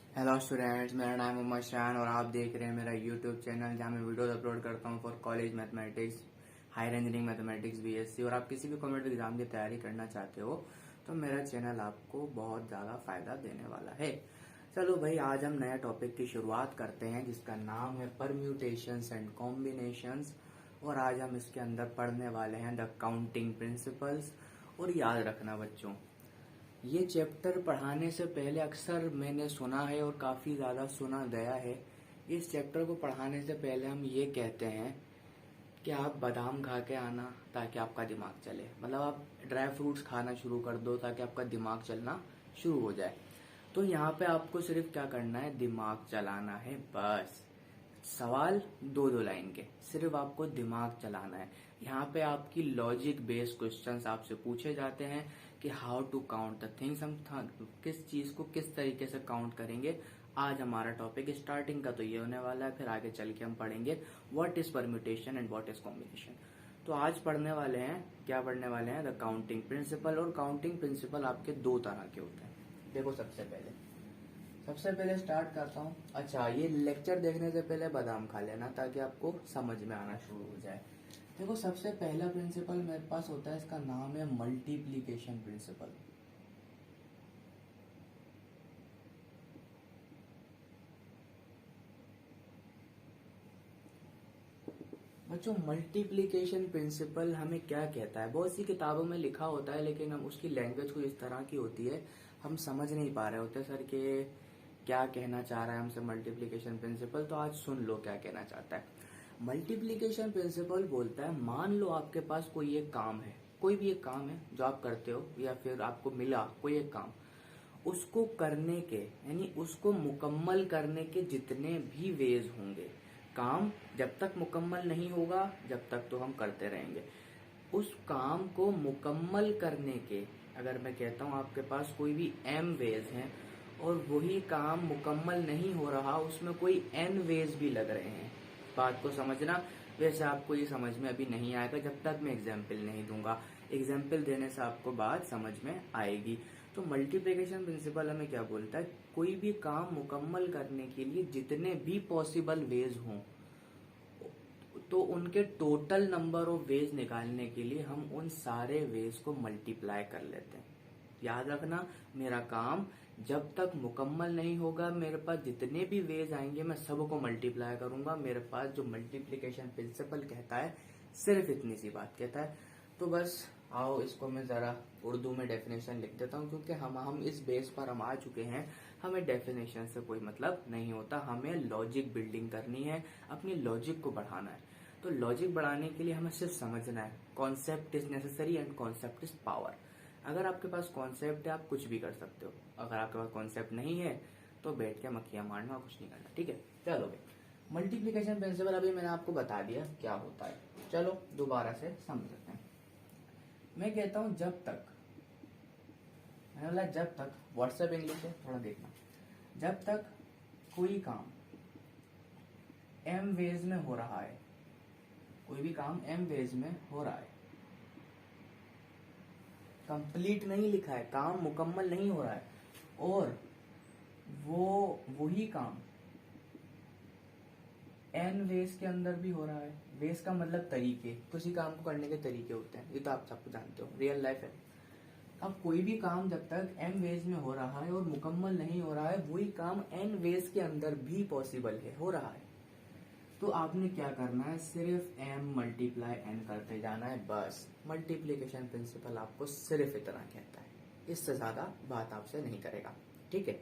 Hello students, मेरा नाम मोहम्मद शान और आप देख रहे हैं मेरा यूट्यूब चैनल जहां मैं वीडियोस अपलोड करता हूं for college mathematics, higher engineering mathematics, BSc. और आप किसी भी कॉम्पिटिटिव एग्जाम की तैयारी करना चाहते हो तो मेरा चैनल आपको बहुत ज़्यादा फायदा देने वाला है। चलो भाई, आज हम नया टॉपिक की शुरुआत करते हैं जिसका नाम है परम्यूटेशंस एंड कॉम्बिनेशंस। और आज हम इसके अंदर पढ़ने वाले हैं द काउंटिंग प्रिंसिपल्स। और याद रखना बच्चों, ये चैप्टर पढ़ाने से पहले अक्सर मैंने सुना है और काफी ज्यादा सुना गया है। इस चैप्टर को पढ़ाने से पहले हम ये कहते हैं कि आप बादाम खा के आना ताकि आपका दिमाग चले, मतलब आप ड्राई फ्रूट्स खाना शुरू कर दो ताकि आपका दिमाग चलना शुरू हो जाए। तो यहाँ पे आपको सिर्फ क्या करना है, दिमाग चलाना है बस। सवाल दो दो लाइन के, सिर्फ आपको दिमाग चलाना है। यहाँ पे आपकी लॉजिक बेस्ड क्वेश्चंस आपसे पूछे जाते हैं कि how to count the things, हम किस चीज को किस तरीके से काउंट करेंगे। आज हमारा टॉपिक स्टार्टिंग का तो ये होने वाला है, फिर आगे चल के हम पढ़ेंगे what is permutation and what is combination. तो आज पढ़ने वाले हैं, क्या पढ़ने वाले हैं, द काउंटिंग प्रिंसिपल। और काउंटिंग प्रिंसिपल आपके दो तरह के होते हैं। देखो, सबसे पहले स्टार्ट करता हूँ। अच्छा, ये लेक्चर देखने से पहले बादाम खा लेना ताकि आपको समझ में आना शुरू हो जाए। देखो, सबसे पहला प्रिंसिपल मेरे पास होता है, इसका नाम है मल्टीप्लीकेशन प्रिंसिपल। बच्चों, मल्टीप्लीकेशन प्रिंसिपल हमें क्या कहता है, बहुत सी किताबों में लिखा होता है लेकिन हम उसकी लैंग्वेज कुछ इस तरह की होती है, हम समझ नहीं पा रहे होते सर के क्या कहना चाह रहा है हमसे मल्टीप्लीकेशन प्रिंसिपल। तो आज सुन लो क्या कहना चाहता है। मल्टीप्लीकेशन प्रिंसिपल बोलता है, मान लो आपके पास कोई एक काम है, कोई भी एक काम है जो आप करते हो या फिर आपको मिला कोई एक काम, उसको करने के यानी उसको मुकम्मल करने के जितने भी वेज होंगे, काम जब तक मुकम्मल नहीं होगा जब तक तो हम करते रहेंगे। उस काम को मुकम्मल करने के, अगर मैं कहता हूं आपके पास कोई भी एम वेज हैं और वही काम मुकम्मल नहीं हो रहा, उसमें कोई एन वेज भी लग रहे हैं, बात को समझना। वैसे आपको ये समझ में अभी नहीं आएगा जब तक मैं एग्जाम्पल नहीं दूंगा, एग्जाम्पल देने से आपको बात समझ में आएगी। तो मल्टीप्लिकेशन प्रिंसिपल हमें क्या बोलता है, कोई भी काम मुकम्मल करने के लिए जितने भी पॉसिबल वेज हों, तो उनके टोटल नंबर ऑफ वेज निकालने के लिए हम उन सारे वेज को मल्टीप्लाई कर लेते हैं। याद रखना, मेरा काम जब तक मुकम्मल नहीं होगा, मेरे पास जितने भी वेज आएंगे मैं सबको मल्टीप्लाई करूंगा। मेरे पास जो मल्टीप्लिकेशन प्रिंसिपल कहता है सिर्फ इतनी सी बात कहता है। तो बस आओ, इसको मैं जरा उर्दू में डेफिनेशन लिख देता हूँ, क्योंकि हम इस बेस पर हम आ चुके हैं, हमें डेफिनेशन से कोई मतलब नहीं होता, हमें लॉजिक बिल्डिंग करनी है, अपनी लॉजिक को बढ़ाना है। तो लॉजिक बढ़ाने के लिए हमें सिर्फ समझना है, concept is necessary and concept is power. अगर आपके पास कॉन्सेप्ट है आप कुछ भी कर सकते हो, अगर आपके पास कॉन्सेप्ट नहीं है तो बैठ के मक्खियां मारना और कुछ नहीं करना। ठीक है, चलो भाई, मल्टीप्लिकेशन प्रिंसिपल अभी मैंने आपको बता दिया क्या होता है। चलो दोबारा से समझते हैं। मैं कहता हूं जब तक, मैंने बोला जब तक, व्हाट्सएप इंग्लिश है थोड़ा देखना, जब तक कोई काम एम वेज में हो रहा है, कोई भी काम एम वेज में हो रहा है, कंप्लीट नहीं लिखा है, काम मुकम्मल नहीं हो रहा है, और वही काम एन वेज के अंदर भी हो रहा है। वेज का मतलब तरीके, किसी काम को करने के तरीके होते हैं, ये तो आप सबको जानते हो, रियल लाइफ है। अब कोई भी काम जब तक एम वेज में हो रहा है और मुकम्मल नहीं हो रहा है, वही काम एन वेज के अंदर भी पॉसिबल है, हो रहा है, तो आपने क्या करना है, सिर्फ एम मल्टीप्लाई एन करते जाना है बस। मल्टीप्लीकेशन प्रिंसिपल आपको सिर्फ इतना कहता है, इससे ज्यादा बात आपसे नहीं करेगा। ठीक है,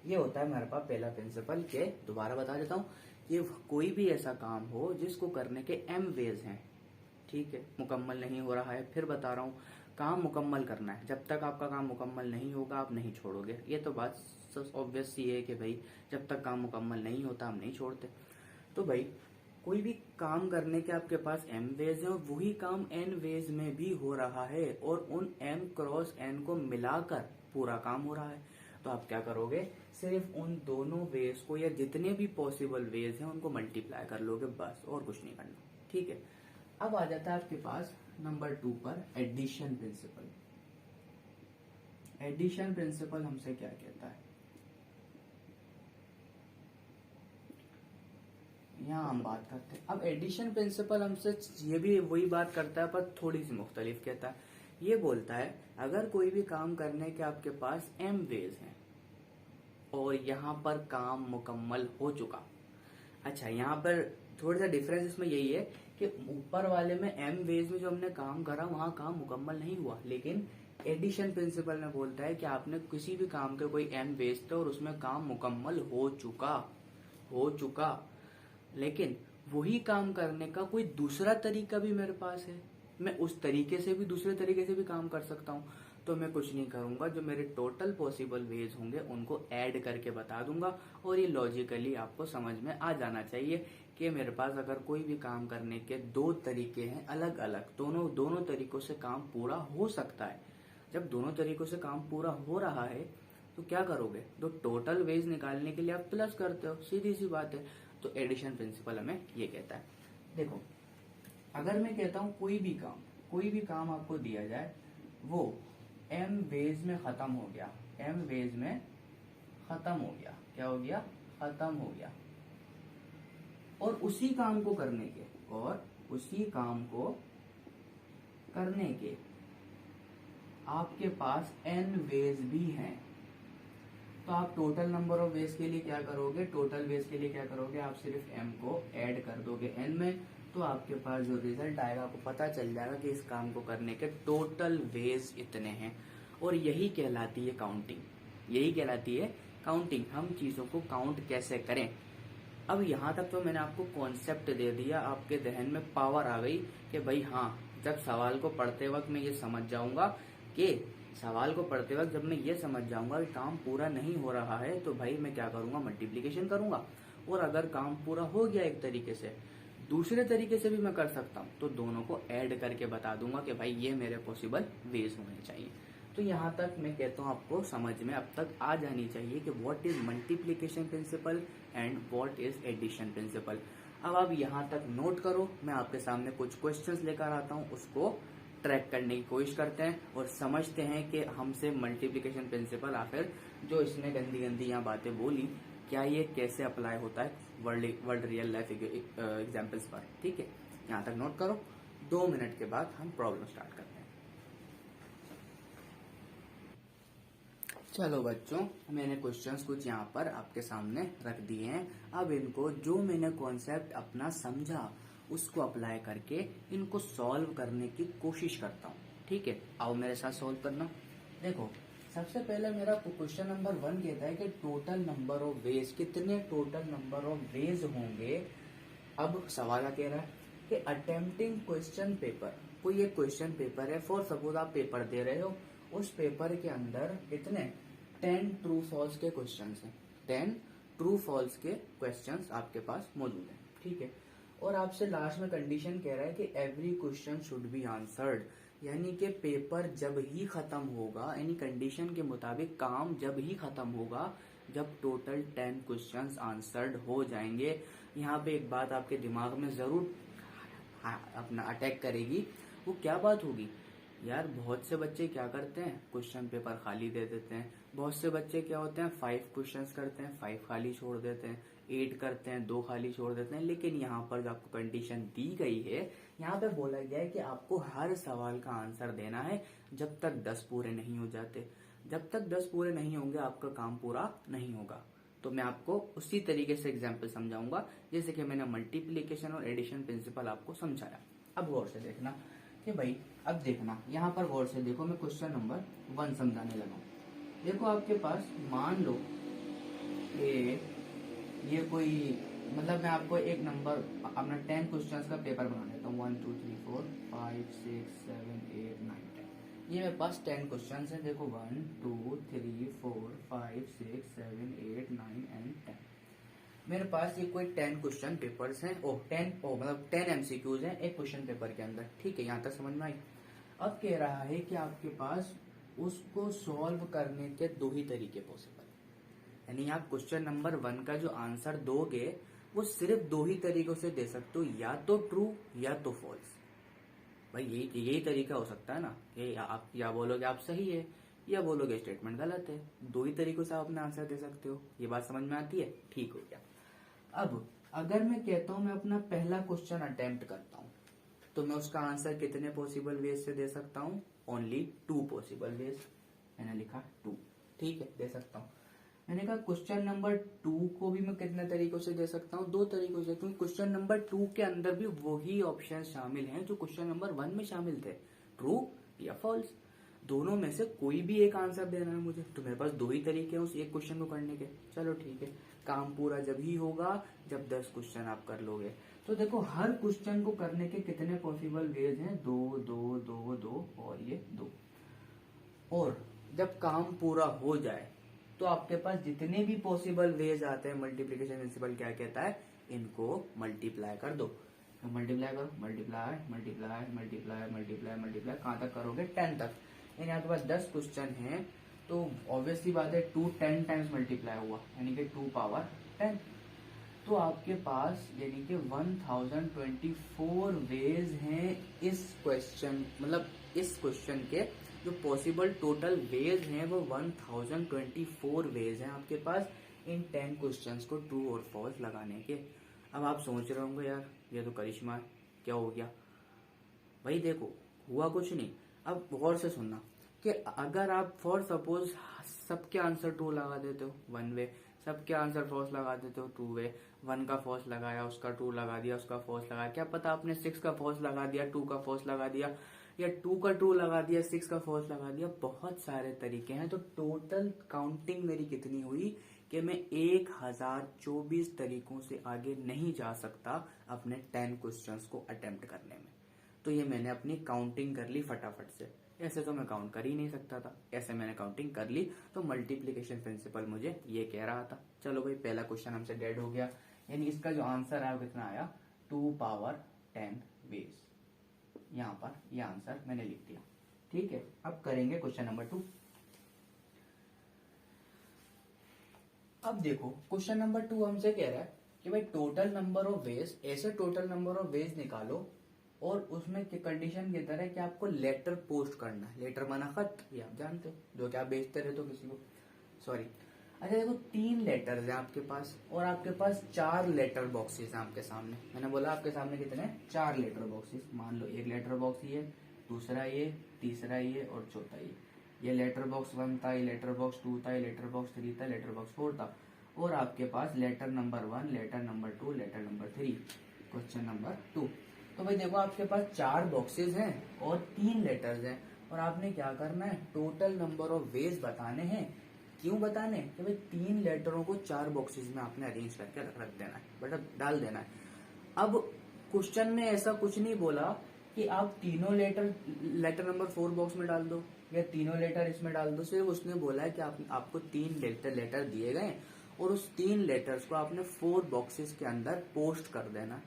ये होता है मेरे पास पहला प्रिंसिपल के, दोबारा बता देता हूँ, ये कोई भी ऐसा काम हो जिसको करने के एम वेज हैं, ठीक है, मुकम्मल नहीं हो रहा है, फिर बता रहा हूँ, काम मुकम्मल करना है, जब तक आपका काम मुकम्मल नहीं होगा आप नहीं छोड़ोगे। ये तो बात ऑब्वियस सी है कि भाई जब तक काम मुकम्मल नहीं होता हम नहीं छोड़ते। तो भाई कोई भी काम करने के आपके पास एम वेज है और वही काम एन वेज में भी हो रहा है और उन एम क्रॉस एन को मिलाकर पूरा काम हो रहा है, तो आप क्या करोगे, सिर्फ उन दोनों वेज को या जितने भी पॉसिबल वेज हैं उनको मल्टीप्लाई कर लोगे बस, और कुछ नहीं करना। ठीक है, अब आ जाता है आपके पास नंबर 2 पर एडिशन प्रिंसिपल। एडिशन प्रिंसिपल हमसे क्या कहता है, यहाँ हम बात करते हैं। अब एडिशन प्रिंसिपल हमसे ये भी वही बात करता है पर थोड़ी सी मुख्तलिफ कहता है। ये बोलता है अगर कोई भी काम करने के आपके पास m वेज हैं और यहाँ पर काम मुकम्मल हो चुका। अच्छा, यहाँ पर थोड़ा सा डिफरेंस इसमें यही है कि ऊपर वाले में m वेज में जो हमने काम करा वहां काम मुकम्मल नहीं हुआ, लेकिन एडिशन प्रिंसिपल में बोलता है कि आपने किसी भी काम के कोई m वेज थे और उसमें काम मुकम्मल हो चुका, लेकिन वही काम करने का कोई दूसरा तरीका भी मेरे पास है, मैं उस तरीके से भी दूसरे तरीके से भी काम कर सकता हूँ। तो मैं कुछ नहीं करूंगा, जो मेरे टोटल पॉसिबल वेज होंगे उनको ऐड करके बता दूंगा और ये लॉजिकली आपको समझ में आ जाना चाहिए कि मेरे पास अगर कोई भी काम करने के दो तरीके हैं अलग अलग, दोनों तरीकों से काम पूरा हो सकता है। जब दोनों तरीकों से काम पूरा हो रहा है तो क्या करोगे, तो टोटल वेज निकालने के लिए आप प्लस करते हो, सीधी सी बात है। तो एडिशन प्रिंसिपल हमें ये कहता है। देखो, अगर मैं कहता हूं कोई भी काम आपको दिया जाए वो m वेज में खत्म हो गया, क्या हो गया, खत्म हो गया, और उसी काम को करने के आपके पास n वेज भी हैं, तो आप टोटल नंबर ऑफ वेज के लिए क्या करोगे, आप सिर्फ m को ऐड कर दोगे n में, तो आपके पास जो रिजल्ट आएगा आपको पता चल जाएगा कि इस काम को करने के टोटल वेज इतने हैं। और यही कहलाती है काउंटिंग, हम चीजों को काउंट कैसे करें। अब यहाँ तक तो मैंने आपको कॉन्सेप्ट दे दिया, आपके जहन में पावर आ गई कि भाई हाँ, जब सवाल को पढ़ते वक्त मैं ये समझ जाऊंगा कि काम पूरा नहीं हो रहा है तो भाई मैं क्या करूंगा, मल्टीप्लिकेशन करूंगा। और अगर काम पूरा हो गया एक तरीके से, दूसरे तरीके से भी मैं कर सकता हूँ, तो दोनों को ऐड करके बता दूंगा कि भाई ये मेरे पॉसिबल वेज होने चाहिए। तो यहाँ तक मैं कहता हूँ आपको समझ में अब तक आ जानी चाहिए कि what is multiplication principle and what is addition principle. अब आप यहाँ तक नोट करो, मैं आपके सामने कुछ क्वेश्चंस लेकर आता हूँ, उसको ट्रैक करने की कोशिश करते हैं और समझते हैं कि हमसे मल्टीप्लिकेशन प्रिंसिपल आखिर जो इसने गंदी यहाँ बातें बोली, क्या ये कैसे अप्लाई होता है वर्ल्ड रियल लाइफ एग्जाम्पल्स पर। ठीक है, यहाँ तक नोट करो, 2 मिनट के बाद हम प्रॉब्लम स्टार्ट करते हैं। चलो बच्चों, मैंने क्वेश्चंस कुछ यहाँ पर आपके सामने रख दिए हैं। अब इनको जो मैंने कॉन्सेप्ट अपना समझा उसको अप्लाई करके इनको सॉल्व करने की कोशिश करता हूँ। ठीक है, आओ मेरे साथ सॉल्व करना। देखो, सबसे पहले मेरा क्वेश्चन नंबर 1 कहता है कि टोटल नंबर ऑफ वेज, कितने टोटल नंबर ऑफ वेज होंगे। अब सवाल कह रहा है कि अटेम्प्टिंग क्वेश्चन पेपर, कोई एक क्वेश्चन पेपर है, फॉर सपोज आप पेपर दे रहे हो, उस पेपर के अंदर कितने 10 ट्रू फॉल्स के क्वेश्चंस हैं, 10 ट्रू फॉल्स के क्वेश्चंस आपके पास मौजूद हैं। ठीक है, और आपसे लास्ट में कंडीशन कह रहा है कि every question should be answered, यानी कि पेपर जब ही खत्म होगा, यानी कंडीशन के मुताबिक काम जब ही खत्म होगा जब टोटल 10 क्वेश्चंस आंसर्ड हो जाएंगे। यहाँ पे एक बात आपके दिमाग में जरूर अपना अटैक करेगी, वो क्या बात होगी यार, बहुत से बच्चे क्या करते हैं, क्वेश्चन पेपर खाली दे देते हैं। बहुत से बच्चे क्या होते हैं, 5 क्वेश्चंस करते हैं, 5 खाली छोड़ देते हैं, 8 करते हैं, 2 खाली छोड़ देते हैं। लेकिन यहाँ पर जो आपको कंडीशन दी गई है, यहाँ पे बोला गया है कि आपको हर सवाल का आंसर देना है जब तक 10 पूरे नहीं हो जाते। जब तक 10 पूरे नहीं होंगे आपका काम पूरा नहीं होगा। तो मैं आपको उसी तरीके से एग्जाम्पल समझाऊंगा जैसे कि मैंने मल्टीप्लीकेशन और एडिशन प्रिंसिपल आपको समझाया। अब गौर से देखना कि भाई, अब देखना यहाँ पर गौर से देखो, मैं क्वेश्चन नंबर 1 समझाने लगा। देखो आपके पास मान लो कि ये कोई, मतलब मैं आपको एक नंबर अपना 10 क्वेश्चंस का पेपर बना देता हूँ, 1 2 3 4 5 6 7 8 9 10। ये मेरे पास 10 क्वेश्चंस हैं। देखो 1 2 3 4 5 6 7 8 9 एंड 10। मेरे पास ये कोई 10 क्वेश्चन पेपर्स हैं, मतलब 10 एमसीक्यूज हैं एक क्वेश्चन पेपर के अंदर। ठीक है, यहाँ तक समझ में आई। अब कह रहा है कि आपके पास उसको सॉल्व करने के 2 ही तरीके पॉसिबल, यानी आप क्वेश्चन नंबर 1 का जो आंसर दोगे वो सिर्फ 2 ही तरीकों से दे सकते हो, या तो ट्रू या तो फॉल्स। भाई यही तरीका हो सकता है ना, कि आप या बोलोगे आप सही है या बोलोगे स्टेटमेंट गलत है। 2 ही तरीकों से आप अपना आंसर दे सकते हो। ये बात समझ में आती है? ठीक हो गया। अब अगर मैं कहता हूं मैं अपना पहला क्वेश्चन अटेम्प्ट करता हूं, तो मैं उसका आंसर कितने पॉसिबल वेज से दे सकता हूं? Only 2 possible ways. मैंने लिखा 2, ठीक है, दे सकता हूं। मैंने कहा क्वेश्चन नंबर 2 को भी मैं कितने तरीकों से दे सकता हूँ? 2 तरीकों से, क्योंकि क्वेश्चन नंबर 2 के अंदर भी वही ऑप्शन शामिल हैं जो क्वेश्चन नंबर 1 में शामिल थे, ट्रू या फॉल्स। दोनों में से कोई भी एक आंसर देना है मुझे, तो मेरे पास 2 ही तरीके हैं उस एक क्वेश्चन को करने के। चलो ठीक है, काम पूरा जब ही होगा जब 10 क्वेश्चन आप कर लोगे। तो देखो हर क्वेश्चन को करने के कितने पॉसिबल वेज हैं? 2 2 2 2 और ये 2। और जब काम पूरा हो जाए तो आपके पास जितने भी पॉसिबल वेज आते हैं, मल्टीप्लीकेशन प्रिंसिपल क्या कहता है? इनको मल्टीप्लाई कर दो। मल्टीप्लाई करो, multiply multiply multiply multiply multiply, कहां तक करोगे? 10 तक। यानी आपके पास 10 क्वेश्चन है, तो ऑब्वियसली बात है 2 10 टाइम्स मल्टीप्लाई हुआ, यानी कि 2 पावर 10। तो आपके पास यानी कि 1024 वेज हैं इस क्वेश्चन, मतलब इस क्वेश्चन के जो पॉसिबल टोटल वेज हैं वो 1024 वेज हैं आपके पास इन 10 क्वेश्चंस को ट्रू और फॉल्स लगाने के। अब आप सोच रहे होंगे यार ये तो करिश्मा है, क्या हो गया? भाई देखो, हुआ कुछ नहीं। अब गौर से सुनना कि अगर आप फॉर सपोज सबके आंसर ट्रू लगा देते हो 1 वे, सबके आंसर फॉल्स लगा देते हो 2 वे, 1 का फॉल्स लगाया, उसका ट्रू लगा दिया, उसका फॉल्स लगाया, क्या पता आपने 6 का फॉल्स लगा दिया, 2 का फॉल्स लगा दिया, या 2 का ट्रू लगा दिया, 6 का फॉल्स लगा दिया। बहुत सारे तरीके हैं। तो टोटल काउंटिंग मेरी कितनी हुई कि मैं 1024 तरीकों से आगे नहीं जा सकता अपने 10 क्वेश्चंस को अटेम्प्ट करने में। तो ये मैंने अपनी काउंटिंग कर ली फटाफट से। ऐसे तो मैं काउंट कर ही नहीं सकता था, ऐसे मैंने काउंटिंग कर ली। तो मल्टीप्लीकेशन प्रिंसिपल मुझे ये कह रहा था। चलो भाई, पहला क्वेश्चन हमसे डेड हो गया, यानी इसका जो आंसर आया वो कितना आया? 2 पावर 10 वेज। यहाँ पर ये आंसर मैंने लिख दिया, ठीक है। अब करेंगे क्वेश्चन नंबर 2। अब देखो क्वेश्चन नंबर 2 हमसे कह रहा है कि भाई टोटल नंबर ऑफ वेज, ऐसे टोटल नंबर ऑफ वेज निकालो और उसमें कंडीशन के तरह कि आपको लेटर पोस्ट करना है। लेटर माना खत, ये आप जानते हो, जो कि आप भेजते रहते हो किसी को, सॉरी। अच्छा देखो, 3 लेटर्स हैं आपके पास और आपके पास 4 लेटर बॉक्सेस हैं आपके सामने। मैंने बोला आपके सामने कितने? 4 लेटर बॉक्सेस। मान लो एक लेटर बॉक्स ये, दूसरा ये, तीसरा ये और चौथा ये लेटर बॉक्स 1 था, ये लेटर बॉक्स 2 था, ये लेटर बॉक्स 3 था, लेटर बॉक्स 4 था। और आपके पास letter number 1, letter number 2, letter number 3, question number 2। तो भाई देखो आपके पास 4 बॉक्सेस हैं और 3 लेटर्स हैं, और आपने क्या करना है? टोटल नंबर ऑफ वेज बताने हैं। क्यों बताने? कि भाई 3 लेटरों को 4 बॉक्सेस में आपने अरेंज करके रख देना है, मतलब डाल देना है। अब क्वेश्चन में ऐसा कुछ नहीं बोला कि आप तीनों लेटर नंबर 4 बॉक्स में डाल दो या तीनों लेटर इसमें डाल दो। सिर्फ उसने बोला है कि आपको 3 लेटर दिए गए और उस 3 लेटर्स को आपने 4 बॉक्सेस के अंदर पोस्ट कर देना।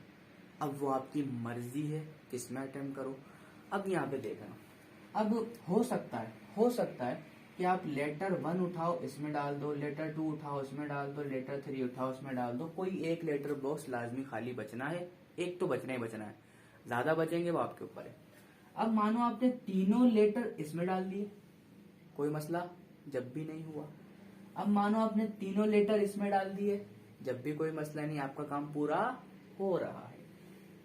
अब वो आपकी मर्जी है किसमें अटेम्प्ट करो। अब यहाँ पे देखना, अब हो सकता है कि आप लेटर 1 उठाओ इसमें डाल दो, लेटर 2 उठाओ इसमें डाल दो, लेटर 3 उठाओ इसमें डाल दो। कोई एक लेटर बॉक्स लाजमी खाली बचना है, एक तो बचना ही बचना है, ज्यादा बचेंगे वो आपके ऊपर है। अब मानो आपने तीनों लेटर इसमें डाल दिए, कोई मसला जब भी नहीं हुआ। अब मानो आपने तीनों लेटर इसमें डाल दिए, जब भी कोई मसला नहीं, आपका काम पूरा हो रहा है।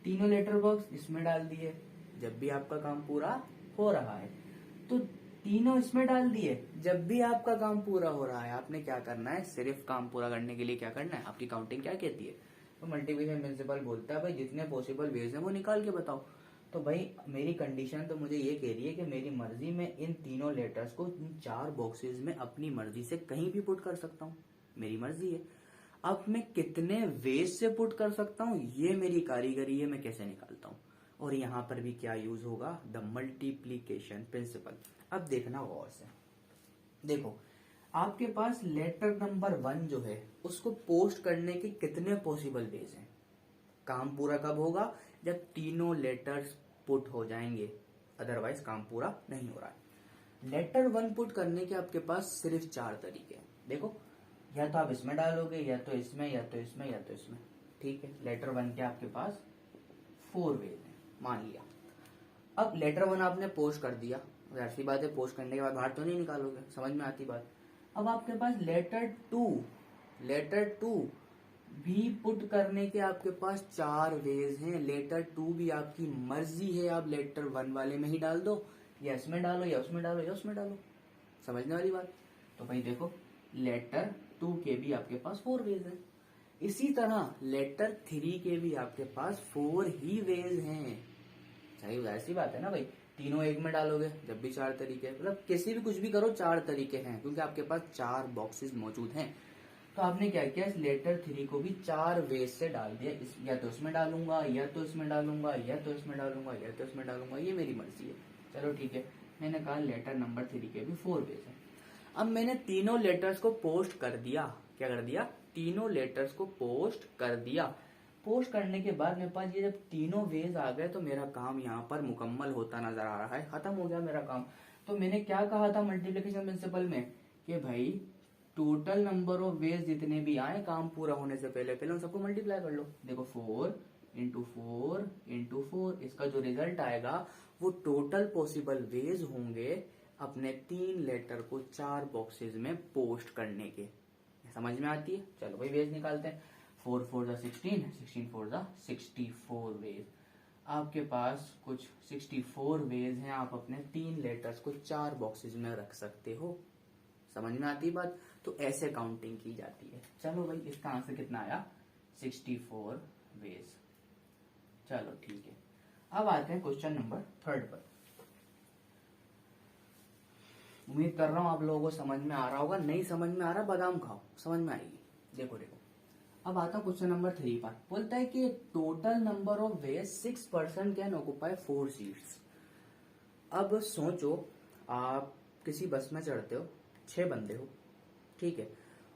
तीनों लेटर बॉक्स इसमें डाल दिए, जब भी आपका काम पूरा हो रहा है। तो तीनों इसमें डाल दिए, जब भी आपका काम पूरा हो रहा है। आपने क्या करना है? सिर्फ काम पूरा करने के लिए क्या करना है? आपकी काउंटिंग क्या कहती है? तो मल्टीप्लिकेशन प्रिंसिपल बोलता है भाई जितने पॉसिबल वेज हैं वो निकाल के बताओ। तो भाई मेरी कंडीशन तो मुझे ये कह रही है कि मेरी मर्जी में इन तीनों लेटर्स को इन 4 बॉक्सेस में अपनी मर्जी से कहीं भी पुट कर सकता हूँ, मेरी मर्जी है। अब मैं कितने वेज से पुट कर सकता हूँ ये मेरी कारीगरी है, मैं कैसे निकालता हूँ। और यहाँ पर भी क्या यूज होगा? The multiplication principal. अब देखना गौर से, देखो आपके पास लेटर नंबर 1 जो है उसको पोस्ट करने के कितने पॉसिबल वेज हैं। काम पूरा कब होगा? जब तीनों लेटर्स पुट हो जाएंगे, अदरवाइज काम पूरा नहीं हो रहा है। लेटर 1 पुट करने के आपके पास सिर्फ 4 तरीके हैं। देखो, या तो आप इसमें डालोगे, या तो इसमें, या तो इसमें, या तो इसमें, ठीक है। लेटर 1 के आपके पास 4 वेज हैं, मान लिया। अब लेटर 1 आपने पोस्ट कर दिया, ऐसी बात है, पोस्ट करने के बाद बाहर तो नहीं निकालोगे, समझ में आती बात। अब आपके पास लेटर 2 भी पुट करने के आपके पास 4 वेज हैं। लेटर 2 भी आपकी मर्जी है, आप लेटर 1 वाले में ही डाल दो, या इसमें डालो, या उसमें डालो, या उसमें डालो। समझने वाली बात। तो भाई देखो, लेटर 2 के भी आपके पास 4 वेज हैं। इसी तरह लेटर 3 के भी आपके पास 4 ही वेज हैं। सही ऐसी बात है ना भाई, तीनों एक में डालोगे जब भी 4 तरीके, मतलब किसी भी कुछ भी करो 4 तरीके हैं, क्योंकि आपके पास 4 बॉक्सेस मौजूद हैं। तो आपने क्या किया, इस लेटर 3 को भी 4 वेज से डाल दिया। या तो इसमें डालूंगा, या तो इसमें डालूंगा, या तो इसमें डालूंगा, या तो इसमें डालूंगा, ये मेरी मर्जी है। चलो ठीक है, मैंने कहा लेटर नंबर 3 के भी 4 वेज है। अब मैंने तीनों लेटर्स को पोस्ट कर दिया। क्या कर दिया, तीनों लेटर्स को पोस्ट कर दिया। पोस्ट करने के बाद मेरे पास ये जब तीनों वेज आ गए तो मेरा काम यहाँ पर मुकम्मल होता नजर आ रहा है, खत्म हो गया मेरा काम। तो मैंने क्या कहा था मल्टीप्लिकेशन प्रिंसिपल में कि भाई टोटल नंबर ऑफ वेज जितने भी आए काम पूरा होने से पहले पहले उन सबको मल्टीप्लाई कर लो। देखो 4 इंटू 4 इंटू 4, इसका जो रिजल्ट आएगा वो टोटल पॉसिबल वेज होंगे अपने 3 लेटर को 4 बॉक्सेस में पोस्ट करने के। समझ में आती है। चलो भाई वेज निकालते हैं। 4 4 जा 16, 16 4 जा 64 वेज। आपके पास कुछ 64 वेज हैं, आप अपने 3 लेटर्स को 4 बॉक्सेस में रख सकते हो। समझ में आती बात। तो ऐसे काउंटिंग की जाती है। चलो भाई इसका आंसर कितना आया, 64 वेज। चलो ठीक है, अब आते हैं क्वेश्चन नंबर 3 पर। उम्मीद कर रहा हूं आप लोगों को समझ में आ रहा होगा। नहीं समझ में आ रहा बादाम खाओ, समझ में आएगी। देखो देखो, अब आता हूं क्वेश्चन नंबर 3 पर। बोलता है कि total number of veg 6% can occupy 4 seats. अब सोचो, आप किसी बस में चढ़ते हो, 6 बंदे हो, ठीक है,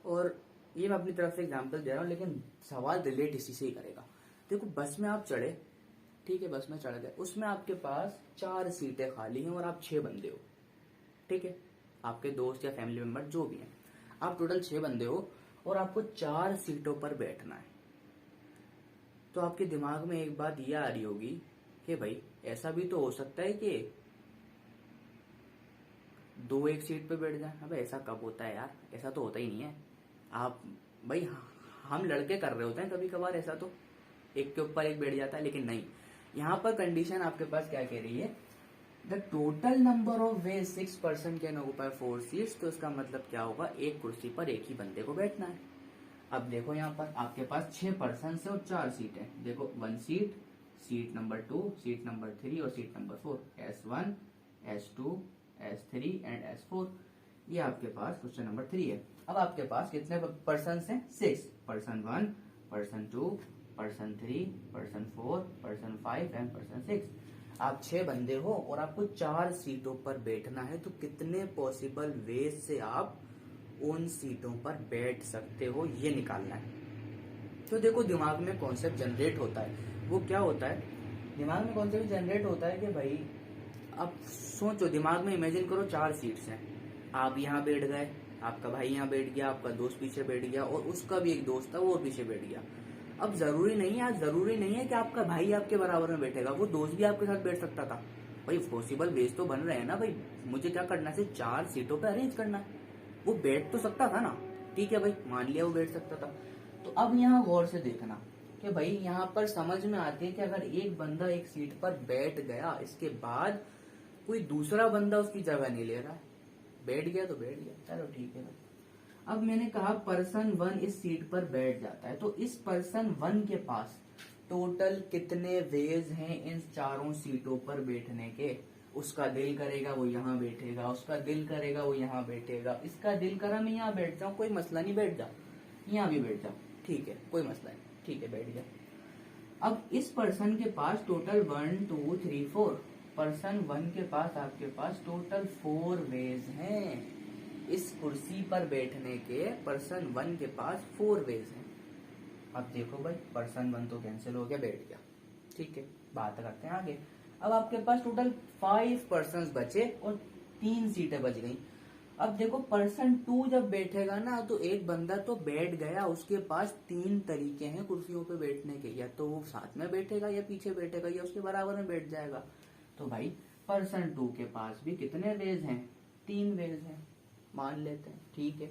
और ये मैं अपनी तरफ से एग्जांपल दे रहा हूं, लेकिन सवाल रिलेट इसी से ही करेगा। देखो बस में आप चढ़े, ठीक है, बस में चढ़ गए, उसमें आपके पास 4 सीटें खाली हैं और आप 6 बंदे हो, ठीक है, आपके दोस्त या फैमिली मेंबर जो भी हैं, आप टोटल 6 बंदे हो और आपको 4 सीटों पर बैठना है। तो आपके दिमाग में एक बात ये आ रही होगी कि भाई ऐसा भी तो हो सकता है कि 2 एक सीट पे बैठ जाए। अबे ऐसा कब होता है यार, ऐसा तो होता ही नहीं है। आप भाई, हम लड़के कर रहे होते हैं कभी कभार ऐसा, तो एक के ऊपर एक बैठ जाता है, लेकिन नहीं, यहाँ पर कंडीशन आपके पास क्या कह रही है, the total number of veg 6% can occupy 4 seats. तो इसका मतलब क्या होगा, एक कुर्सी पर एक ही बंदे को बैठना है। अब देखो यहाँ पर आपके पास 6 पर्सन से और 4 सीट है। देखो 1 seat, seat number 2, seat number 3 और seat number 4, S1 S2 S3 and S4। ये आपके पास क्वेश्चन नंबर 3 है। अब आपके पास कितने पर्सन हैं, 6, person 1, person 2, person 3, person 4, person 5 and person 6। आप 6 बंदे हो और आपको 4 सीटों पर बैठना है। तो कितने पॉसिबल वेज से आप उन सीटों पर बैठ सकते हो, ये निकालना है। तो देखो दिमाग में कॉन्सेप्ट जनरेट होता है, वो क्या होता है, दिमाग में कॉन्सेप्ट जनरेट होता है कि भाई अब सोचो, दिमाग में इमेजिन करो 4 सीट्स हैं, आप यहाँ बैठ गए, आपका भाई यहाँ बैठ गया, आपका दोस्त पीछे बैठ गया और उसका भी एक दोस्त था वो पीछे बैठ गया। अब जरूरी नहीं है कि आपका भाई आपके बराबर में बैठेगा, वो दोस्त भी आपके साथ बैठ सकता था। भाई पॉसिबल वेज तो बन रहे हैं ना भाई, मुझे क्या करना है, सिर्फ 4 सीटों पे अरेंज करना है। वो बैठ तो सकता था ना, ठीक है भाई, मान लिया वो बैठ सकता था। तो अब यहाँ गौर से देखना कि भाई यहाँ पर समझ में आती है कि अगर एक बंदा एक सीट पर बैठ गया, इसके बाद कोई दूसरा बंदा उसकी जगह नहीं ले रहा है, बैठ गया तो बैठ गया, चलो ठीक है भाई। अब मैंने कहा पर्सन 1 इस सीट पर बैठ जाता है, तो इस पर्सन 1 के पास टोटल कितने वेज हैं इन 4 सीटों पर बैठने के। उसका दिल करेगा वो यहाँ बैठेगा, उसका दिल करेगा वो यहाँ बैठेगा, इसका दिल करा मैं यहाँ बैठ जाऊं, कोई मसला नहीं, बैठ जाओ, यहाँ भी बैठ जाओ, ठीक है, कोई मसला नहीं, ठीक है, बैठ जाओ। अब इस पर्सन के पास टोटल 1 2 3 4, पर्सन 1 के पास आपके पास टोटल 4 वेज हैं इस कुर्सी पर बैठने के। पर्सन 1 के पास 4 वेज हैं। अब देखो भाई, पर्सन 1 तो कैंसिल हो गया, बैठ गया, ठीक है, बात करते हैं आगे। अब आपके पास टोटल 5 पर्सन बचे और 3 सीटें बच गई। अब देखो पर्सन 2 जब बैठेगा ना, तो एक बंदा तो बैठ गया, उसके पास 3 तरीके हैं कुर्सियों पे बैठने के, या तो वो साथ में बैठेगा, या पीछे बैठेगा, या उसके बराबर में बैठ जाएगा। तो भाई पर्सन 2 के पास भी कितने वेज हैं, 3 वेज हैं, मान लेते हैं, ठीक है।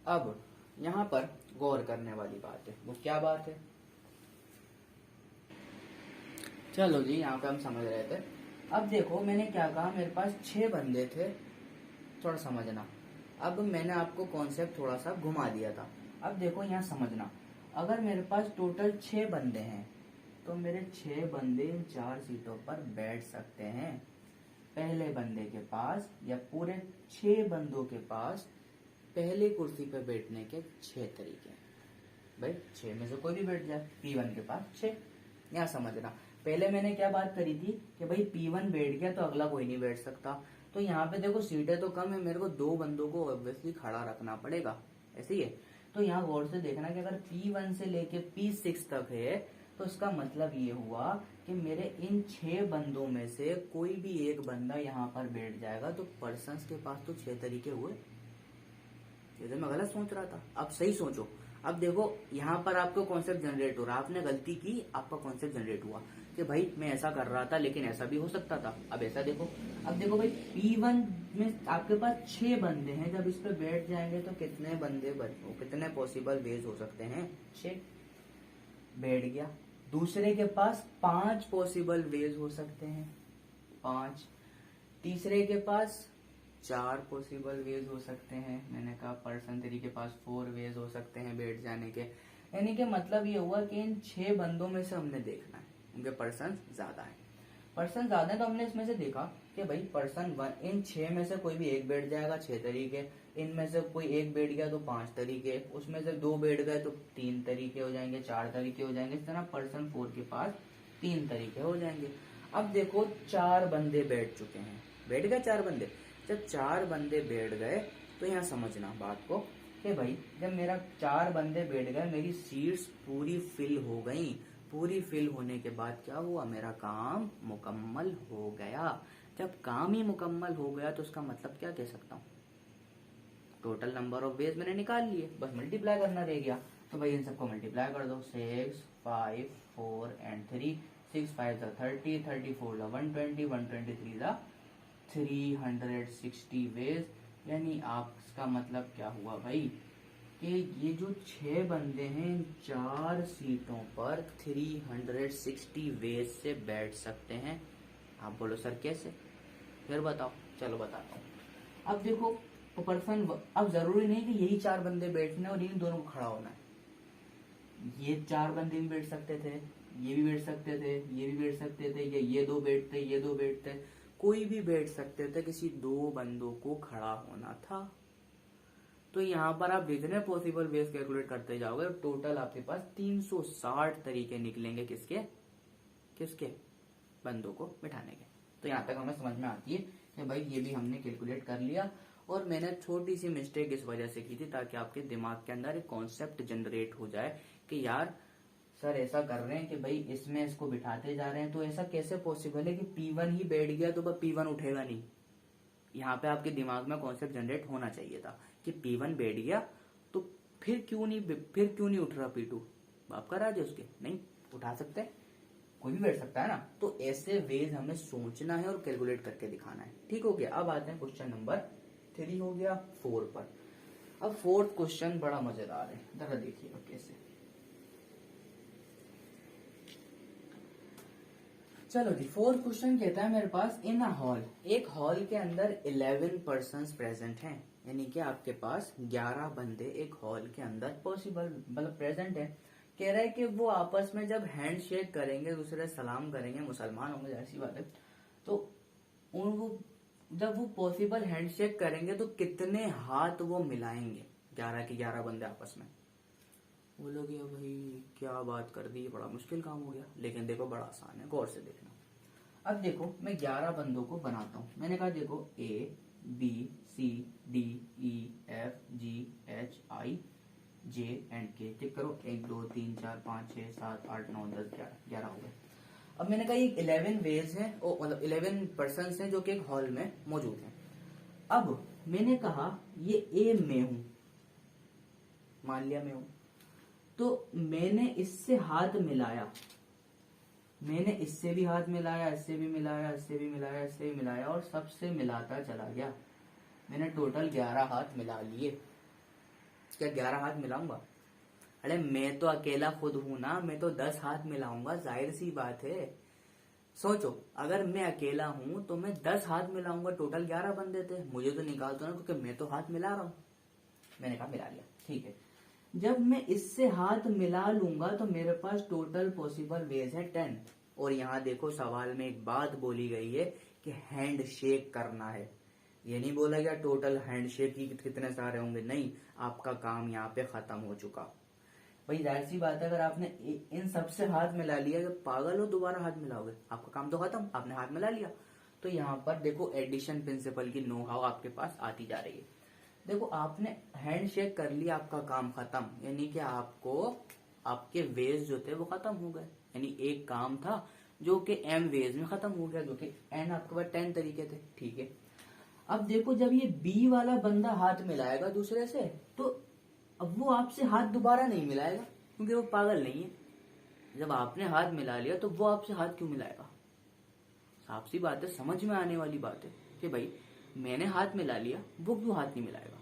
अब यहाँ पर गौर करने वाली बात है, वो क्या बात है? चलो जी, यहाँ पे हम समझ रहे थे। अब देखो मैंने क्या कहा, मेरे पास 6 बंदे थे, थोड़ा समझना। अब मैंने आपको कॉन्सेप्ट थोड़ा सा घुमा दिया था। अब देखो यहाँ समझना, अगर मेरे पास टोटल 6 बंदे हैं तो मेरे 6 बंदे इन 4 सीटों पर बैठ सकते हैं। पहले बंदे के पास या पूरे 6 बंदों के पास पहले कुर्सी पर बैठने के 6 तरीके हैं। भाई 6 में से कोई भी बैठ जाए, P1 के पास 6। यहाँ समझना, पहले मैंने क्या बात करी थी कि भाई P1 बैठ गया तो अगला कोई नहीं बैठ सकता। तो यहाँ पे देखो सीटें तो कम है, मेरे को 2 बंदों को ऑब्वियसली खड़ा रखना पड़ेगा, ऐसे ही है। तो यहाँ गौर से देखना कि अगर P1 से लेके P6 तक है तो इसका मतलब ये हुआ कि मेरे इन 6 बंदों में से कोई भी एक बंदा यहाँ पर बैठ जाएगा। तो पर्सन्स के पास तो 6 तरीके हुए। ये तो मैं गलत सोच रहा था, अब सही सोचो। अब देखो यहाँ पर आपको कॉन्सेप्ट जनरेट हो रहा है, आपने गलती की, आपका कॉन्सेप्ट जनरेट हुआ कि भाई मैं ऐसा कर रहा था लेकिन ऐसा भी हो सकता था। अब ऐसा देखो, अब देखो भाई P1 में आपके पास 6 बंदे हैं, जब इस पे बैठ जाएंगे तो कितने बंदे कितने पॉसिबल वेज हो सकते हैं? 6। बैठ गया। दूसरे के पास 5 पॉसिबल वेज हो सकते हैं, 5। तीसरे के पास 4 पॉसिबल वेज हो सकते हैं। मैंने कहा पर्सन 3 के पास 4 वेज हो सकते हैं बैठ जाने के। यानी कि मतलब ये हुआ कि इन 6 बंदों में से हमने देखना है, उनके पर्सन ज्यादा है। पर्सन ज्यादा है तो हमने इसमें से देखा कि भाई पर्सन 1, इन 6 में से कोई भी एक बैठ जाएगा, 6 तरीके। इनमें से कोई एक बैठ गया तो 5 तरीके, उसमें से 2 बैठ गए तो 3 तरीके हो जाएंगे, 4 तरीके हो जाएंगे। इस तरह पर्सन 4 के पास 3 तरीके हो जाएंगे। अब देखो 4 बंदे बैठ चुके हैं, बैठ गए 4 बंदे। जब 4 बंदे बैठ गए तो यहाँ समझना बात को कि भाई जब मेरा 4 बंदे बैठ गए, मेरी सीट्स पूरी फिल हो गई। पूरी फिल होने के बाद क्या हुआ, मेरा काम मुकम्मल हो गया। जब काम ही मुकम्मल हो गया तो उसका मतलब क्या कह सकता हूँ, टोटल नंबर ऑफ वेज मैंने निकाल लिए, बस मल्टीप्लाई करना रह गया। तो भाई इन सबको मल्टीप्लाई कर दो, 6, 5, 4 एंड 3। 6 5 30, 34 120, 123 360 वेज। यानी आपका मतलब क्या हुआ भाई कि ये जो 6 बंदे हैं इन 4 सीटों पर 360 वेज से बैठ सकते हैं। आप बोलो सर कैसे? फिर बताओ, चलो बताता हूँ। अब देखो पर्सन, अब जरूरी नहीं कि यही 4 बंदे बैठने और इन दोनों को खड़ा होना है। ये 4 बंदे भी बैठ सकते थे, ये भी बैठ सकते थे, ये भी बैठ सकते थे, या ये 2 बैठते, ये 2 बैठते, कोई भी बैठ सकते थे। किसी 2 बंदों को खड़ा होना था। तो यहाँ पर आप जितने पॉसिबल वेज कैलकुलेट करते जाओगे टोटल आपके पास 360 तरीके निकलेंगे किसके किसके बंदों को बिठाने के। तो यहाँ तक हमें समझ में आती है कि भाई ये भी हमने कैलकुलेट कर लिया। और मैंने छोटी सी मिस्टेक इस वजह से की थी ताकि आपके दिमाग के अंदर एक कॉन्सेप्ट जनरेट हो जाए कि यार सर ऐसा कर रहे हैं कि भाई इसमें इसको बिठाते जा रहे हैं, तो ऐसा कैसे पॉसिबल है कि P1 ही बैठ गया तो P1 उठेगा नहीं। यहाँ पे आपके दिमाग में कॉन्सेप्ट जनरेट होना चाहिए था कि P1 बैठ गया तो फिर क्यों नहीं उठ रहा P2? बाप का राज है उसके, नहीं उठा सकते, कोई भी बैठ सकता है ना। तो ऐसे वेज हमें सोचना है और कैलकुलेट करके दिखाना है। ठीक हो गया। अब आते हैं क्वेश्चन नंबर 3 हो गया 4 पर। अब 4th क्वेश्चन बड़ा मजेदार है, जरा देखिएगा कैसे। चलो जी, 4th क्वेश्चन कहता है मेरे पास इन अ हॉल, एक हॉल के अंदर 11 पर्सन्स प्रेजेंट हैं। यानी कि आपके पास 11 बंदे एक हॉल के अंदर पॉसिबल मतलब प्रेजेंट है। कह रहा है कि वो आपस में जब हैंड शेक करेंगे, दूसरे सलाम करेंगे, मुसलमान होंगे ऐसी बात है, तो वो जब वो पॉसिबल हैंड शेक करेंगे तो कितने हाथ वो मिलाएंगे? 11 के 11 बंदे आपस में। बोलोगे भाई क्या बात कर दी, बड़ा मुश्किल काम हो गया। लेकिन देखो बड़ा आसान है, गौर से देखना। अब देखो मैं 11 बंदों को बनाता हूं। मैंने कहा देखो A B C D E F G H I J and K। Check करो, 1 2 3 4 5 6 7 8 9 10 11 हो गए। अब मैंने कहा ये 11 वेज हैं, मतलब 11 पर्सन हैं जो कि एक हॉल में मौजूद हैं। अब मैंने कहा ये A में हूं, मान लिया मैं हूं, तो मैंने इससे हाथ मिलाया, मैंने इससे भी हाथ मिलाया, इससे भी मिलाया, इससे भी मिलाया, इससे भी मिलाया और सबसे मिलाता चला गया। मैंने टोटल 11 हाथ मिला लिए। क्या 11 हाथ मिलाऊंगा? अरे मैं तो अकेला खुद हूं ना, मैं तो 10 हाथ मिलाऊंगा, जाहिर सी बात है। सोचो, अगर मैं अकेला हूं तो मैं 10 हाथ मिलाऊंगा, टोटल 11 बंदे थे, मुझे तो निकाल दो ना, क्योंकि मैं तो हाथ मिला रहा हूं। मैंने कहा मिला लिया, ठीक है। जब मैं इससे हाथ मिला लूंगा तो मेरे पास टोटल पॉसिबल वेज है 10। और यहाँ देखो सवाल में एक बात बोली गई है कि हैंड शेक करना है। ये नहीं बोला गया टोटल हैंड शेक ही कितने सारे होंगे, नहीं, आपका काम यहाँ पे खत्म हो चुका। भाई जाहिर सी बात है, अगर आपने इन सबसे हाथ मिला लिया, जब पागल हो दोबारा हाथ मिलाओगे, आपका काम तो खत्म, आपने हाथ मिला लिया। तो यहाँ पर देखो एडिशन प्रिंसिपल की नो हाउ आपके पास आती जा रही है। देखो आपने हैंड शेक कर लिया, आपका काम खत्म, यानी कि आपको आपके वेज जो थे वो खत्म हो गए। यानी एक काम था जो कि एम वेज में खत्म हो गया, जो कि एन आपके पास 10 तरीके थे, ठीक है। अब देखो जब ये बी वाला बंदा हाथ मिलाएगा दूसरे से, तो अब वो आपसे हाथ दोबारा नहीं मिलाएगा, क्योंकि वो पागल नहीं है। जब आपने हाथ मिला लिया तो वो आपसे हाथ क्यों मिलाएगा? साफ सी बात है, समझ में आने वाली बात है कि भाई मैंने हाथ मिला लिया, वो क्यों हाथ नहीं मिलाएगा?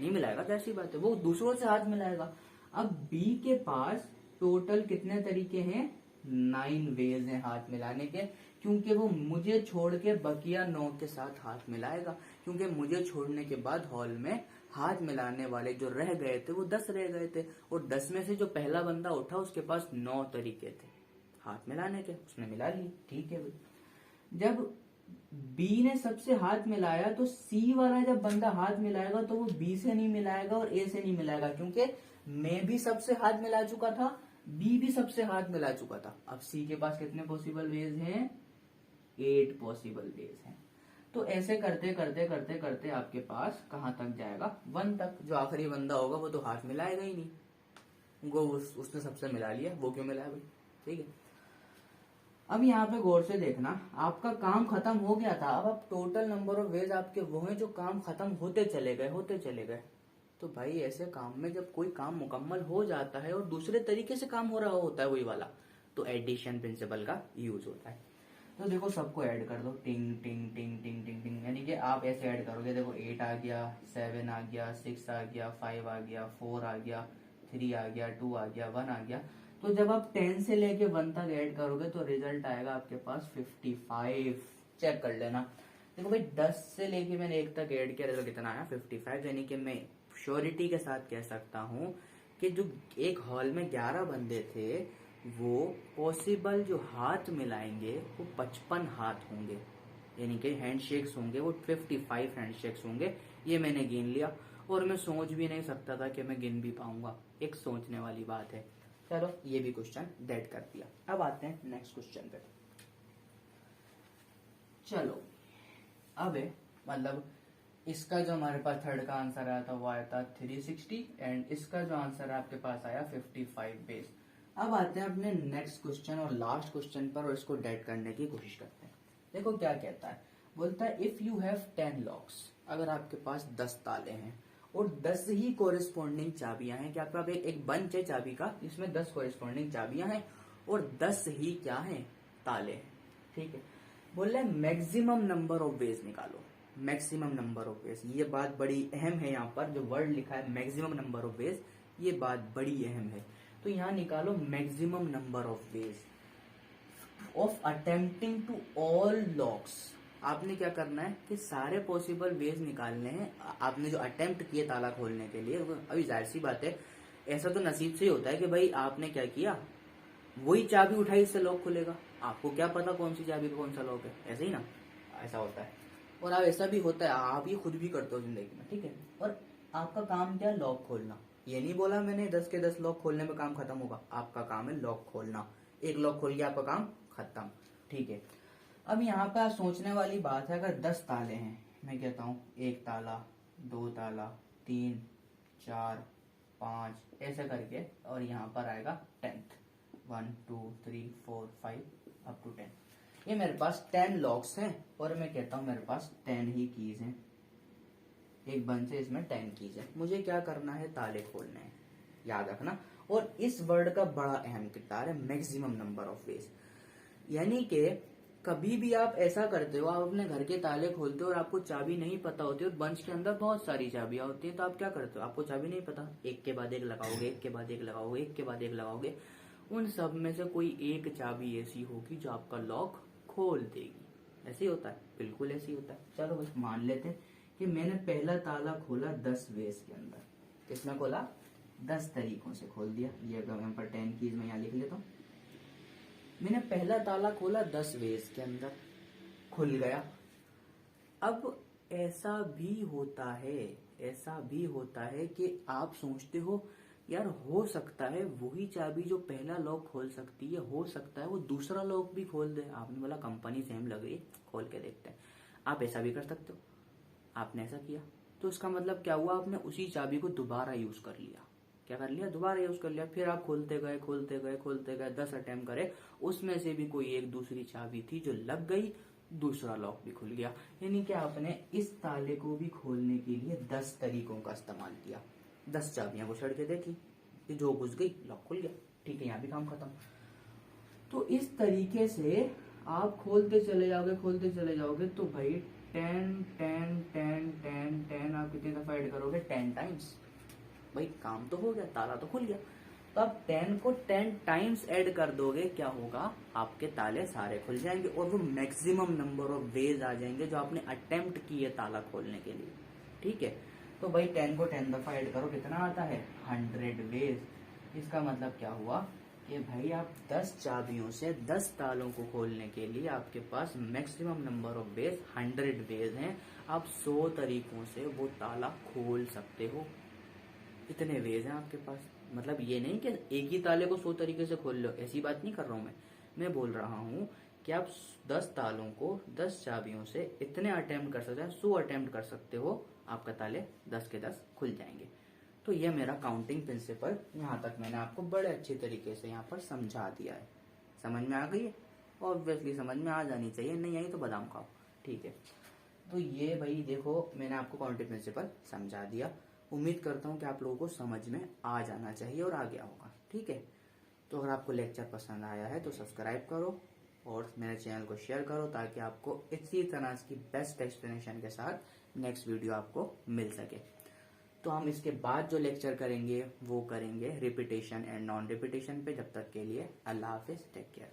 नहीं मिलाएगा, जैसी बात है, वो दूसरों से हाथ मिलाएगा। अब बी के पास टोटल कितने तरीके हैं? 9 वेज हैं हाथ मिलाने के, क्योंकि वो मुझे छोड़ के बकिया 9 के साथ हाथ मिलाएगा, क्योंकि मुझे छोड़ने के बाद हॉल में हाथ मिलाने वाले जो रह गए थे वो 10 रह गए थे, और 10 में से जो पहला बंदा उठा उसके पास 9 तरीके थे हाथ मिलाने के, उसने मिला लिए, ठीक है भाई। जब बी ने सबसे हाथ मिलाया तो सी वाला जब बंदा हाथ मिलाएगा तो वो बी से नहीं मिलाएगा और ए से नहीं मिलाएगा, क्योंकि मैं भी सबसे हाथ मिला चुका था, बी भी सबसे हाथ मिला चुका था। अब सी के पास कितने पॉसिबल वेज हैं? 8 पॉसिबल वेज हैं। तो ऐसे करते करते करते करते आपके पास कहां तक जाएगा? 1 तक। जो आखिरी बंदा होगा वो तो हाथ मिलाएगा ही नहीं, वो उसने सबसे मिला लिया, वो क्यों मिलाया भाई? ठीक है। अब यहाँ पे गौर से देखना, आपका काम खत्म हो गया था, अब आप टोटल नंबर ऑफ वेज आपके वो हैं जो काम खत्म होते चले गए, होते चले गए। तो भाई ऐसे काम में जब कोई काम मुकम्मल हो जाता है और दूसरे तरीके से काम हो रहा होता है वही वाला, तो एडिशन प्रिंसिपल का यूज होता है। तो देखो सबको ऐड कर दो, टिंग टिंग टिंग टिंग टिंग टिंग, यानी कि आप ऐसे ऐड करोगे, देखो 8 आ गया, 7 आ गया, 6 आ गया, 5 आ गया, 4 आ गया, 3 आ गया, 2 आ गया, 1 आ गया। तो जब आप 10 से लेके 1 तक ऐड करोगे तो रिजल्ट आएगा आपके पास 55। चेक कर लेना। देखो भाई 10 से लेके मैंने 1 तक ऐड किया, रिजल्ट कितना आया? 55। यानी कि मैं श्योरिटी के साथ कह सकता हूँ कि जो एक हॉल में 11 बंदे थे, वो पॉसिबल जो हाथ मिलाएंगे वो 55 हाथ होंगे, यानी कि हैंडशेक्स होंगे वो 55 हैंडशेक्स होंगे। ये मैंने गिन लिया, और मैं सोच भी नहीं सकता था कि मैं गिन भी पाऊंगा, एक सोचने वाली बात है। चलो ये भी क्वेश्चन डेड कर दिया। अब आते हैं नेक्स्ट क्वेश्चन पे। चलो अब है, मतलब इसका जो हमारे पास थर्ड का आंसर आया था वो आया था 360, एंड इसका जो आंसर आपके पास आया 55 बेस। अब आते हैं अपने नेक्स्ट क्वेश्चन और लास्ट क्वेश्चन पर, और इसको डेड करने की कोशिश करते हैं। देखो क्या कहता है, बोलता है इफ यू हैव 10 लॉक्स, अगर आपके पास 10 ताले हैं और 10 ही कोरिस्पॉन्डिंग चाबियां हैं, कि आपका एक बंच है चाबी का जिसमें 10 कोरिस्पॉन्डिंग चाबियां हैं और 10 ही क्या हैं? ताले हैं, ठीक है। बोल रहे मैक्सिमम नंबर ऑफ वेज निकालो, मैक्सिमम नंबर ऑफ वेज। ये बात बड़ी अहम है, यहाँ पर जो वर्ड लिखा है मैक्सिमम नंबर ऑफ वेज, ये बात बड़ी अहम है। तो यहाँ निकालो maximum number of ways of attempting to all locks. आपने क्या करना है कि सारे पॉसिबल वेज निकालने हैं। आपने जो अटेम्प्ट किए ताला खोलने के लिए, अभी जाहिर सी बात है, ऐसा तो नसीब से ही होता है कि भाई आपने क्या किया, वही चाबी उठाई, इससे लॉक खुलेगा। आपको क्या पता कौन सी चाबी का कौन सा लॉक है? ऐसे ही ना, ऐसा होता है। और आप ऐसा भी होता है, आप ये खुद भी करते हो जिंदगी में, ठीक है। और आपका काम क्या है? लॉक खोलना। ये नहीं बोला मैंने 10 के 10 लॉक खोलने में काम खत्म होगा, आपका काम है लॉक खोलना। एक लॉक खोल गया आपका काम खत्म, ठीक है। अब यहाँ पे सोचने वाली बात है, अगर 10 ताले हैं, मैं कहता हूँ 1 ताला, 2 ताला, 3, 4, 5 ऐसे करके, और यहाँ पर आएगा 10th, 1 2 3 4 5 अप टू 10। ये मेरे पास 10 लॉक्स हैं, और मैं कहता हूँ मेरे पास 10 ही कीज हैं। एक बंच है, इसमें 10 कीज है। मुझे क्या करना है? ताले खोलने हैं, याद रखना। और इस वर्ड का बड़ा अहम किरदार है मैक्सिमम नंबर ऑफ वेज, यानी कि कभी भी आप ऐसा करते हो, आप अपने घर के ताले खोलते हो और आपको चाबी नहीं पता होती और बंच के अंदर बहुत सारी चाबियां होती है, तो आप क्या करते हो, आपको चाबी नहीं पता, एक के बाद एक लगाओगे, एक के बाद एक लगाओगे, एक के बाद एक लगाओगे, उन सब में से कोई एक चाबी ऐसी होगी जो आपका लॉक खोल देगी। ऐसे ही होता है, बिल्कुल ऐसे ही होता है। चलो बस मान लेते हैं कि मैंने पहला ताला खोला 10 वेज के अंदर। किसमें खोला? 10 तरीकों से खोल दिया। ये अगर मैं पर 10 कीज में यहाँ लिख लेता हूँ। मैंने पहला ताला खोला 10 वेज के अंदर, खुल गया। अब ऐसा भी होता है, ऐसा भी होता है कि आप सोचते हो यार हो सकता है वही चाबी जो पहला लॉक खोल सकती है, हो सकता है वो दूसरा लॉक भी खोल दे। आपने बोला कंपनी सेम लग रही, खोल के देखते हैं। आप ऐसा भी कर सकते हो। आपने ऐसा किया तो इसका मतलब क्या हुआ, आपने उसी चाबी को दोबारा यूज कर लिया। क्या कर लिया? दोबारा यूज कर लिया। फिर आप खोलते गए खोलते गए खोलते गए, 10 अटेम्प्ट करे, उसमें से भी कोई एक दूसरी चाबी थी जो लग गई, दूसरा लॉक भी खुल गया। यानी कि आपने इस ताले को भी खोलने के लिए 10 तरीकों का इस्तेमाल किया। 10 चाबियां घुसड़ के देखी, कि जो घुस गई लॉक खुल गया। ठीक है, यहाँ भी काम खत्म। तो इस तरीके से आप खोलते चले जाओगे, खोलते चले जाओगे, तो भाई 10 10 10 10 10 आप कितनी दफा ऐड करोगे? 10 टाइम्स। भाई काम तो हो गया, ताला तो खुल गया। तो आप 10 को 10 टाइम्स ऐड कर दोगे, क्या होगा? आपके ताले सारे खुल जाएंगे और वो मैक्सिमम नंबर ऑफ वेज आ जाएंगे जो आपने अटेम्प्ट किए ताला खोलने के लिए। ठीक है, तो भाई 10 को 10 दफा ऐड करो, कितना आता है? 100 वेज। इसका मतलब क्या हुआ कि भाई आप 10 चाबियों से 10 तालों को खोलने के लिए आपके पास maximum number of ways 100 ways हैं। आप 100 तरीकों से वो ताला खोल सकते हो। इतने वेज हैं आपके पास। मतलब ये नहीं कि एक ही ताले को 100 तरीके से खोल लो, ऐसी बात नहीं कर रहा हूं मैं बोल रहा हूँ कि आप 10 तालों को 10 चाबियों से इतने अटेम्प्ट कर सकते हैं, 100 अटेम्प्ट कर सकते हो, आपका ताले 10 के 10 खुल जाएंगे। तो ये मेरा काउंटिंग प्रिंसिपल यहाँ तक मैंने आपको बड़े अच्छे तरीके से यहाँ पर समझा दिया है। समझ में आ गई है? ऑब्वियसली समझ में आ जानी चाहिए, नहीं आई तो बादाम खाओ। ठीक है, तो ये भाई देखो मैंने आपको काउंटिंग प्रिंसिपल समझा दिया। उम्मीद करता हूँ कि आप लोगों को समझ में आ जाना चाहिए और आ गया होगा। ठीक है, तो अगर आपको लेक्चर पसंद आया है तो सब्सक्राइब करो और मेरे चैनल को शेयर करो, ताकि आपको इसी तरह की बेस्ट एक्सप्लेनेशन के साथ नेक्स्ट वीडियो आपको मिल सके। तो हम इसके बाद जो लेक्चर करेंगे वो करेंगे रिपीटेशन एंड नॉन रिपीटेशन पे। जब तक के लिए अल्लाह हाफिज, टेक केयर।